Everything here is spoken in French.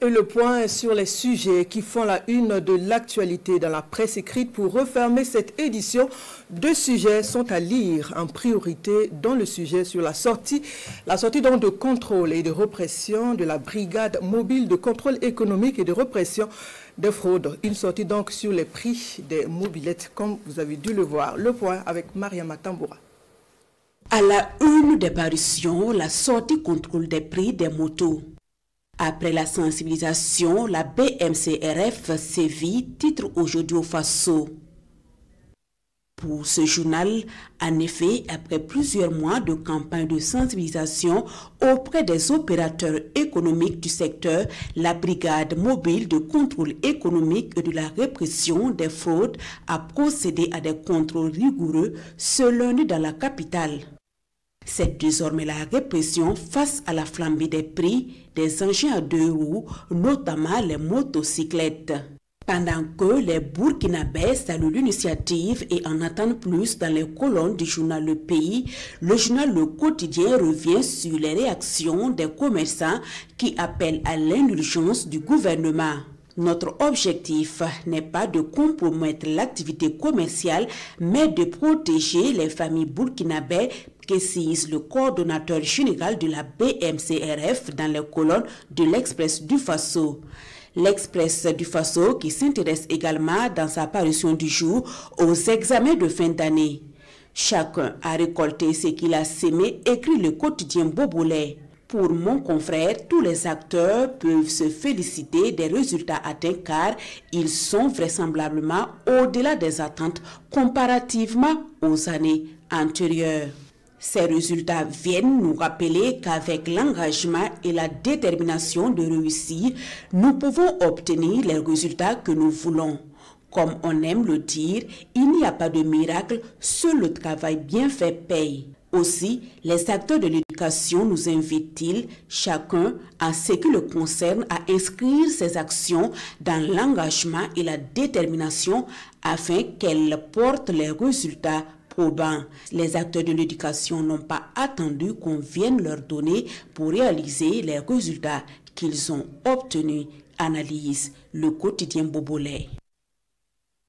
Et le point sur les sujets qui font la une de l'actualité dans la presse écrite. Pour refermer cette édition, 2 sujets sont à lire en priorité, dont le sujet sur la sortie donc de contrôle et de répression de la brigade mobile de contrôle économique et de répression des fraudes. Une sortie donc sur les prix des mobilettes, comme vous avez dû le voir. Le point avec Mariama Tamboura. À la une des parutions, la sortie contrôle des prix des motos. Après la sensibilisation, la BMCRF sévit, titre aujourd'hui au Faso. Pour ce journal, en effet, après plusieurs mois de campagne de sensibilisation auprès des opérateurs économiques du secteur, la brigade mobile de contrôle économique et de la répression des fraudes a procédé à des contrôles rigoureux ce lundi dans la capitale. C'est désormais la répression face à la flambée des prix des engins à 2 roues, notamment les motocyclettes. Pendant que les Burkinabés saluent l'initiative et en attendent plus dans les colonnes du journal Le Pays, le journal Le Quotidien revient sur les réactions des commerçants qui appellent à l'indulgence du gouvernement. Notre objectif n'est pas de compromettre l'activité commerciale, mais de protéger les familles burkinabées, précise le coordonnateur général de la BMCRF dans les colonnes de l'Express du Faso. L'Express du Faso qui s'intéresse également dans sa parution du jour aux examens de fin d'année. Chacun a récolté ce qu'il a sémé, écrit le quotidien Bobolais. Pour mon confrère, tous les acteurs peuvent se féliciter des résultats atteints car ils sont vraisemblablement au-delà des attentes comparativement aux années antérieures. Ces résultats viennent nous rappeler qu'avec l'engagement et la détermination de réussir, nous pouvons obtenir les résultats que nous voulons. Comme on aime le dire, il n'y a pas de miracle, seul le travail bien fait paye. Aussi, les acteurs de l'éducation nous invitent-ils, chacun, en ce qui le concerne, à inscrire ses actions dans l'engagement et la détermination afin qu'elles portent les résultats probants. Les acteurs de l'éducation n'ont pas attendu qu'on vienne leur donner pour réaliser les résultats qu'ils ont obtenus, analyse le quotidien Bobolais.